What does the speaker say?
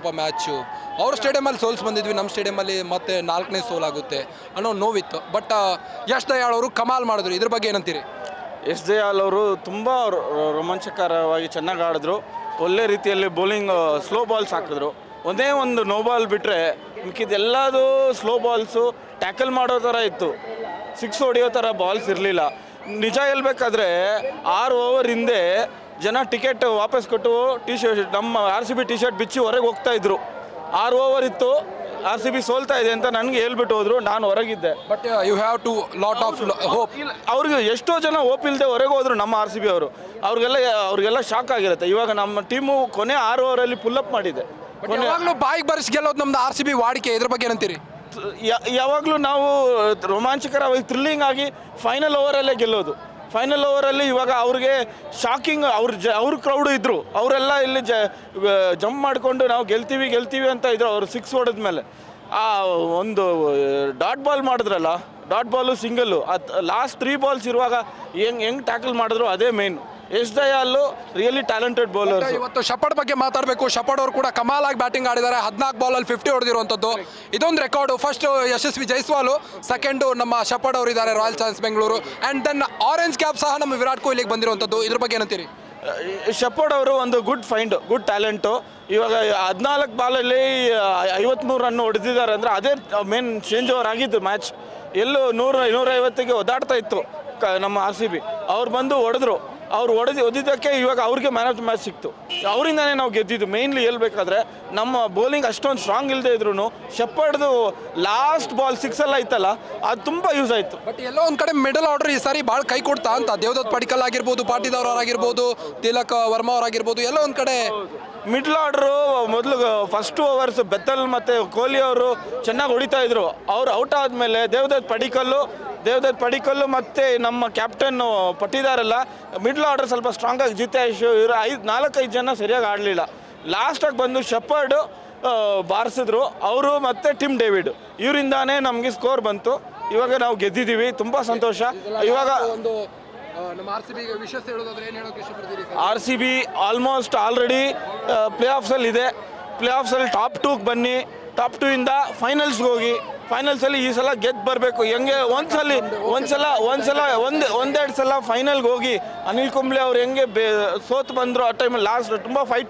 ಬಿಟ್ಟಿದ್ರಪ್ಪ match. ಅವ್ರ ಸ್ಟೇಡಿಯಮಲ್ಲಿ souls ಬಂದಿದ್ವಿ, ನಮ್ಮ ಸ್ಟೇಡಿಯಮಲ್ಲಿ ಮತ್ತೆ 4ನೇ ಸೋಲಾಗುತ್ತೆ ಅನ್ನೋ ನೋವಿತ್ತು. ಬಟ್ ಯಶ್ ದಯಾಳ್ ಅವರು ಕಮಾಲ್ ಮಾಡಿದ್ರು. ಇದ್ರ ಬಗ್ಗೆ ಏನಂತೀರಿ? ಯಶ್ ದಯಾಳ್ ಅವರು ತುಂಬ ರೋಮಾಂಚಕರವಾಗಿ ಚೆನ್ನಾಗಿ ಆಡಿದ್ರು. ಒಳ್ಳೆ ರೀತಿಯಲ್ಲಿ ಬೌಲಿಂಗ್ ಸ್ಲೋ ಬಾಲ್ಸ್ ಹಾಕಿದ್ರು. ಒಂದೇ ಒಂದು ನೋ ಬಾಲ್ ಬಿಟ್ಟರೆ ಮಿಕ್ಕಿದೆಲ್ಲದು ಸ್ಲೋ ಬಾಲ್ಸು ಟ್ಯಾಕಲ್ ಮಾಡೋ ಥರ ಇತ್ತು. 6 ಹೊಡೆಯೋ ಥರ ಬಾಲ್ಸ್ ಇರಲಿಲ್ಲ. ನಿಜ ಹೇಳ್ಬೇಕಾದ್ರೆ 6 ಓವರ್ ಹಿಂದೆ ಜನ ಟಿಕೆಟ್ ವಾಪಸ್ ಕೊಟ್ಟು ನಮ್ಮ RCB ಟಿ ಶರ್ಟ್ ಬಿಚ್ಚಿ ಹೊರಗೆ ಹೋಗ್ತಾಯಿದ್ರು. 6 ಓವರ್ ಇತ್ತು, RCB ಸೋಲ್ತಾ ಇದೆ ಅಂತ ನನಗೆ ಹೇಳ್ಬಿಟ್ಟು ಹೋದ್ರು. ನಾನು ಹೊರಗಿದ್ದೆ. But you have to lot of hope. ಅವ್ರಿಗೆ ಎಷ್ಟೋ ಜನ ಹೋಪ್ ಇಲ್ಲದೆ ಹೊರಗೆ ಹೋದ್ರು ನಮ್ಮ RCB ಅವರು. ಅವ್ರಿಗೆಲ್ಲ ಶಾಕ್ ಆಗಿರುತ್ತೆ. ಇವಾಗ ನಮ್ಮ ಟೀಮು ಕೊನೆ 6 ಓವರಲ್ಲಿ ಪುಲ್ಲಪ್ ಮಾಡಿದೆ. ಯಾವಾಗಲೂ ಬಾಯಿಗೆ ಬರೆಸಿ ಗೆಲ್ಲೋದು ನಮ್ದು RCB ವಾಡಿಕೆ. ಇದ್ರ ಬಗ್ಗೆ ಏನಂತೀರಿ? ಯಾವಾಗಲೂ ನಾವು ರೋಮಾಂಚಕರವಾಗಿ ಥ್ರಿಲ್ಲಿಂಗ್ ಆಗಿ ಫೈನಲ್ ಓವರಲ್ಲೇ ಗೆಲ್ಲೋದು. ಫೈನಲ್ ಓವರಲ್ಲಿ ಇವಾಗ ಅವ್ರಿಗೆ ಶಾಕಿಂಗ್, ಅವ್ರ ಕ್ರೌಡು ಇದ್ದರು. ಅವರೆಲ್ಲ ಇಲ್ಲಿ ಜಂಪ್ ಮಾಡಿಕೊಂಡು ನಾವು ಗೆಲ್ತೀವಿ ಅಂತ ಇದ್ರು. ಅವರು 6 ಹೊಡೆದ ಮೇಲೆ ಆ ಒಂದು ಡಾಟ್ ಬಾಲ್ ಮಾಡಿದ್ರಲ್ಲ, dot ball single, last 3 balls ಇರುವಾಗ ಹೆಂಗೆ ಟ್ಯಾಕಲ್ ಮಾಡಿದ್ರು ಅದೇ main. Yash Dayal really talented bowler. ಇವತ್ತು ಶಪಡ್ ಬಗ್ಗೆ ಮಾತಾಡಬೇಕು. ಶಪಡ್ ಅವರು ಕೂಡ ಕಮಾಲಾಗಿ ಬ್ಯಾಟಿಂಗ್ ಆಡಿದ್ದಾರೆ. 14 ಬಾಲಲ್ಲಿ 50 ಹೊಡೆದಿರುವಂಥದ್ದು ಇದೊಂದು record. First Yashasvi Jaiswal, second ನಮ್ಮ ಶಪಡ್ ಅವರು ಇದ್ದಾರೆ royal challengers Bengaluru, and then orange cap ಸಹ ನಮ್ಮ ವಿರಾಟ್ ಕೊಹ್ಲಿಗೆ ಬಂದಿರುವಂಥದ್ದು. ಇದ್ರ ಬಗ್ಗೆ ಏನಂತೀರಿ? ಶಪಡ್ ಅವರು ಒಂದು ಗುಡ್ ಫೈಂಡು, ಗುಡ್ ಟ್ಯಾಲೆಂಟು. ಇವಾಗ 14 ಬಾಲಲ್ಲಿ 53 ರನ್ ಹೊಡೆದಿದ್ದಾರೆ ಅಂದರೆ ಅದೇ ಮೇನ್ ಚೇಂಜ್ ಓವರ್ ಆಗಿದ್ದು ಮ್ಯಾಚ್. ಎಲ್ಲೂ 100-150ಗೆ ಒದ್ದಾಡ್ತಾ ಇತ್ತು ನಮ್ಮ RCB. ಅವ್ರು ಬಂದು ಹೊಡೆದ್ರು. ಅವ್ರು ಹೊಡೆದಿದ್ದಕ್ಕೆ ಇವಾಗ ಅವ್ರಿಗೆ ಮ್ಯಾನ್ ಆಫ್ ದ ಮ್ಯಾಚ್ ಸಿಕ್ತು. ಅವರಿಂದನೇ ನಾವು ಗೆದ್ದಿದ್ದು. ಮೇನ್ಲಿ ಹೇಳ್ಬೇಕಾದ್ರೆ ನಮ್ಮ ಬೌಲಿಂಗ್ ಅಷ್ಟೊಂದು ಸ್ಟ್ರಾಂಗ್ ಇಲ್ಲದೆ ಇದ್ರು ಶೆಪರ್ಡ್ದು ಲಾಸ್ಟ್ ಬಾಲ್ 6 ಎಲ್ಲ ಇತ್ತಲ್ಲ, ಅದು ತುಂಬ ಯೂಸ್ ಆಯಿತು. ಬಟ್ ಎಲ್ಲೋ ಒಂದು ಕಡೆ ಮಿಡಲ್ ಆರ್ಡರ್ ಈ ಸಾರಿ ಭಾಳ ಕೈ ಕೊಡ್ತಾ ಅಂತ. ದೇವದತ್ ಪಡಿಕಲ್ ಆಗಿರ್ಬೋದು, ಪಾಟೀದಾರ್ ಅವರಾಗಿರ್ಬೋದು, ತಿಲಕ್ ವರ್ಮಾ ಅವರಾಗಿರ್ಬೋದು, ಎಲ್ಲೋ ಒಂದು ಕಡೆ ಮಿಡ್ಲ್ ಆರ್ಡ್ರು ಮೊದಲು ಫಸ್ಟ್ ಓವರ್ಸ್ ಬೆತ್ತಲ್ ಮತ್ತು ಕೊಹ್ಲಿ ಅವರು ಚೆನ್ನಾಗಿ ಹೊಡಿತಾ ಇದ್ರು. ಅವ್ರು ಔಟ್ ಆದಮೇಲೆ ದೇವದತ್ ಪಡಿಕಲ್ಲು ಮತ್ತು ನಮ್ಮ ಕ್ಯಾಪ್ಟನ್ನು ಪಟ್ಟಿದಾರಲ್ಲ, ಮಿಡ್ಲ್ ಆರ್ಡರ್ ಸ್ವಲ್ಪ ಸ್ಟ್ರಾಂಗಾಗಿ ಜಿತೇಶ್ ಇವರು 4-5 ಜನ ಸರಿಯಾಗಿ ಆಡಲಿಲ್ಲ. ಲಾಸ್ಟಾಗಿ ಬಂದು ಶೆಪರ್ಡು ಬಾರಿಸಿದ್ರು ಅವರು ಮತ್ತು ಟಿಮ್ ಡೇವಿಡ್. ಇವರಿಂದಾನೇ ನಮಗೆ ಸ್ಕೋರ್ ಬಂತು. ಇವಾಗ ನಾವು ಗೆದ್ದಿದ್ದೀವಿ, ತುಂಬ ಸಂತೋಷ. ಇವಾಗ ನಮ್ಮ RCB ಆಲ್ಮೋಸ್ಟ್ ಆಲ್ರೆಡಿ ಪ್ಲೇ ಆಫ್ಸಲ್ಲಿ ಇದೆ. ಪ್ಲೇ ಆಫ್ಸಲ್ಲಿ ಟಾಪ್ 2ಗೆ ಬನ್ನಿ, ಟಾಪ್ 2 ಇಂದ ಫೈನಲ್ಸ್ಗೆ ಹೋಗಿ. ಫೈನಲ್ಸಲ್ಲಿ ಈ ಸಲ ಗೆದ್ದು ಬರಬೇಕು. ಹೆಂಗೆ ಒಂದೆರಡು ಸಲ ಫೈನಲ್ಗೆ ಹೋಗಿ ಅನಿಲ್ ಕುಂಬ್ಳೆ ಅವ್ರು ಹೆಂಗೆ ಸೋತು ಬಂದರು ಆ ಟೈಮಲ್ಲಿ ಲಾಸ್ಟ್ ತುಂಬ ಫೈಟ್